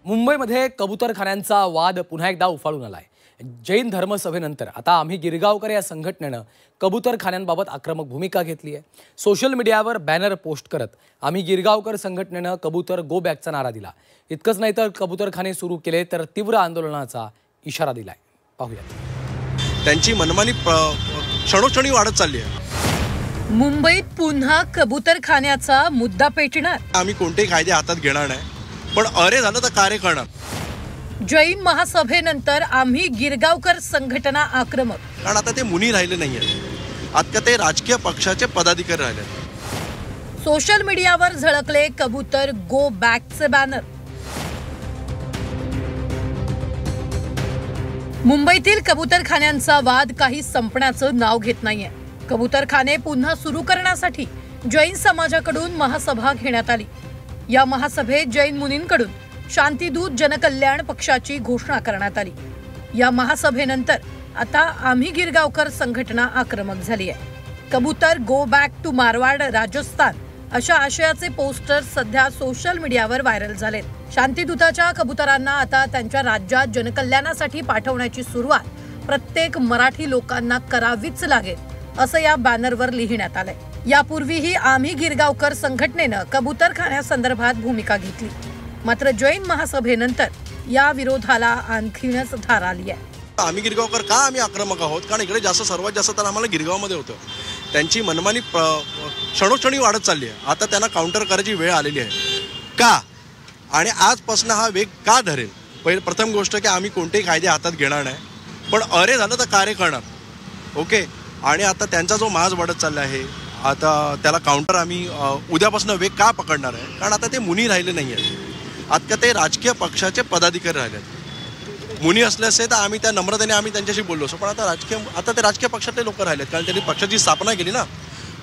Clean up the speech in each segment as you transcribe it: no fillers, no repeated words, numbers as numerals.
मुंबईमध्ये कबूतरखान्यांचा वाद पुन्हा एकदा उफाळून आलाय। जैन धर्मसभेनंतर आता आम्ही गिरगावकर या संघटनेनं कबूतरखान्यांबाबत आक्रमक भूमिका घेतली आहे। सोशल मीडियावर बॅनर पोस्ट करत आम्ही गिरगावकर संघटनेनं कबूतर गो बॅकचा नारा दिला। इतकंच नाही तर कबूतरखाने सुरू केले तर तीव्र आंदोलनाचा इशारा दिलाय। पाहूया। त्यांची मनमानी क्षणोक्षणी वाढत चालली आहे। मुंबईत पुन्हा कबूतरखान्याचा मुद्दा पेटणार। आम्ही कोणतेही कायदे हातात घेणार नाही, पण अरे झालं तर कार्य करणार। जैन महासभेनंतर आम्ही गिरगावकर संघटना आक्रमक। कारण आता ते मुनी राहिले नाहीये, आता ते राजकीय पक्षाचे पदाधिकारी राहिले। सोशल मीडियावर झळकले कबूतर गो बॅकचे बॅनर। मुंबईतील कबूतरखान्यांचा वाद काही संपण्याचं नाव घेत नाहीये। कबूतरखाने पुन्हा सुरू करण्यासाठी जैन समाजाकडून महासभा घेण्यात आली। या महासभेत जैन मुनींकडून शांतीदूत जनकल्याण पक्षाची घोषणा करण्यात आली। या महासभेनंतर आता आम्ही गिरगावकर संघटना आक्रमक झाली आहे। कबूतर go back to Marwar Rajasthan अशा आशयाचे पोस्टर सध्या सोशल मीडियावर व्हायरल झालेत। शांतीदूताच्या कबुतरांना आता त्यांच्या राज्यात जनकल्याणासाठी पाठवण्याची सुरुवात प्रत्येक मराठी लोकांना करावीच लागेल असं या बॅनरवर लिहिण्यात आलंय। यापूर्वीही आम्ही गिरगावकर संघटनेनं कबूतरखान्यासंदर्भात भूमिका घेतली, मात्र जैन महासभेनंतर या विरोधाला आणखीनच धार आली आहे। आम्ही गिरगावकर का आम्ही आक्रमक आहोत? कारण इकडे सर्वात जास्त तर आम्हाला गिरगावमध्ये होतं। त्यांची मनमानी क्षणोक्षणी वाढत चालली आहे। आता त्यांना काउंटर करायची वेळ आलेली आहे का, आणि आजपासून हा वेग का धरेल? प्रथम गोष्ट की आम्ही कोणतेही कायदे हातात घेणार नाही, पण अरे झालं तर कार्य करणार। ओके, आणि आता त्यांचा जो माज वाढत चालला आहे, आता त्याला काउंटर आम्ही उद्यापासून वेग का पकडणार आहे? कारण आता ते मुनी राहिले नाही आहेत, आता ते राजकीय पक्षाचे पदाधिकारी राहिलेत। मुनी असले असते तर आम्ही त्या नम्रतेने आम्ही त्यांच्याशी बोललो असतो, पण आता ते राजकीय पक्षातले लोक राहिलेत, कारण त्यांनी पक्षाची स्थापना केली ना,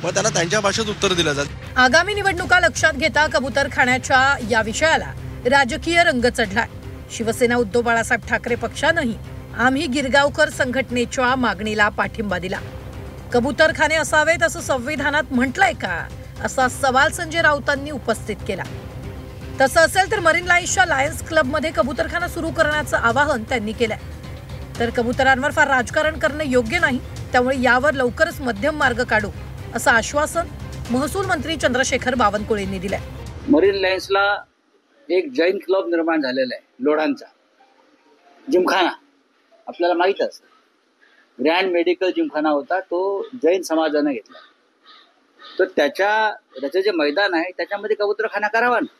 मग त्यांना त्यांच्या भाषेत उत्तर दिलं जातं। आगामी निवडणुका लक्षात घेता कबूतरखान्याच्या या विषयाला राजकीय रंग चढलाय। शिवसेना उद्धव बाळासाहेब ठाकरे पक्षानंही आम्ही गिरगावकर संघटनेच्या मागणीला पाठिंबा दिला। कबूतरखाने असावेत असं संविधानात म्हटलंय का, असा सवाल संजय राऊतांनी उपस्थित केला। तसं असेल तर मरीन लाईन्सच्या लायन्स क्लबमध्ये कबूतरखाना सुरू करण्याचं आवाहन त्यांनी केलंय। तर कबुतरांवर फार राजकारण करणं योग्य नाही, त्यामुळे यावर लवकरच मध्यम मार्ग काढू असं आश्वासन महसूल मंत्री चंद्रशेखर बावनकुळेंनी दिलंय। मरीन लाईन्सला एक जैन क्लब निर्माण झालेला आहे, लोढांचा जिमखाना आपल्याला माहित असतं। ग्रँड मेडिकल जिमखाना होता, तो जैन समाजाने घेतला। तर त्याचं जे मैदान आहे त्याच्यामध्ये कबूतरखाना करावा ना,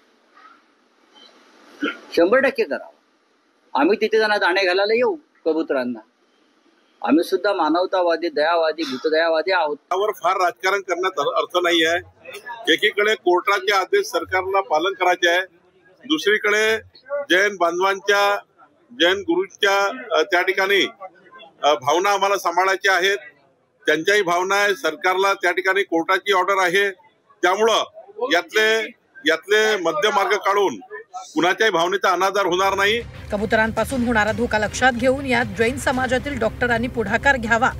100% करावा। आम्ही तिथे जाणार दाणे घालायला येऊ कबुतरांना। आम्ही सुद्धा मानवतावादी, दयावादी, भूतदयावादी आहोत। त्यावर फार राजकारण करण्यात अर्थ नाही आहे। एकीकडे कोर्टाचे आदेश सरकारला पालन करायचे आहे, दुसरीकडे जैन बांधवांच्या, जैन गुरूंच्या त्या ठिकाणी भावना आम्हाला सांभाळायच्या आहेत। त्यांच्याही भावना आहे, सरकारला त्या ठिकाणी कोर्टाची ऑर्डर आहे। त्यामुळं यातले मध्य मार्ग काढून कुणाच्याही भावनेचा अनादर होणार नाही। कबुतरांपासून होणारा धोका लक्षात घेऊन यात जैन समाजातील डॉक्टरांनी पुढाकार घ्यावा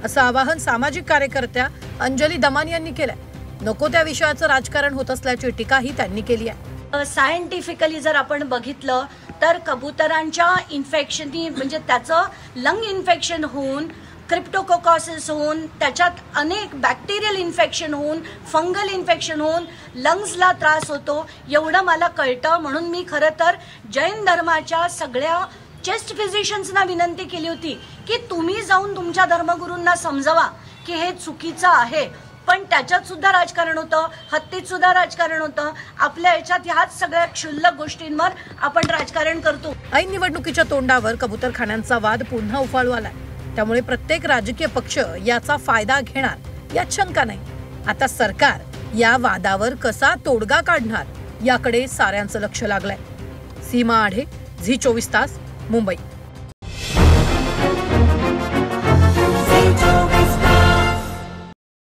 असं आवाहन सामाजिक कार्यकर्त्या अंजली दमान यांनी केलंय। नको त्या विषयाचं राजकारण होत असल्याची टीकाही त्यांनी केली आहे। सायंटिफिकली जर आपण बघितलं तर कबुतरांच्या इन्फेक्शननी, म्हणजे त्याचं लंग इन्फेक्शन होऊन, क्रिप्टोकोकॉसिस होऊन, त्याच्यात अनेक बॅक्टेरियल इन्फेक्शन होऊन, फंगल इन्फेक्शन होऊन लंग्सला त्रास होतो, एवढं मला कळतं। म्हणून मी खरं तर जैन धर्माच्या सगळ्या चेस्ट फिजिशियन्सना विनंती केली होती की तुम्ही जाऊन तुमच्या धर्मगुरूंना समजवा की हे चुकीचं आहे। पण त्याच्यात सुद्धा राजकारण होतं, हत्तीत सुद्धा राजकारण होतं। आपल्या याच्यात ह्याच सगळ्या क्षुल्लक गोष्टींवर आपण राजकारण करतो। ऐन निवडणुकीच्या तोंडावर कबूतरखान्यांचा वाद पुन्हा उफाळू आलाय, त्यामुळे प्रत्येक राजकीय पक्ष याचा फायदा घेणार यात शंका नाही। आता सरकार या वादावर कसा तोडगा काढणार याकडे साऱ्यांचं लक्ष लागलंय। सीमा आढे, झी 24 तास, मुंबई।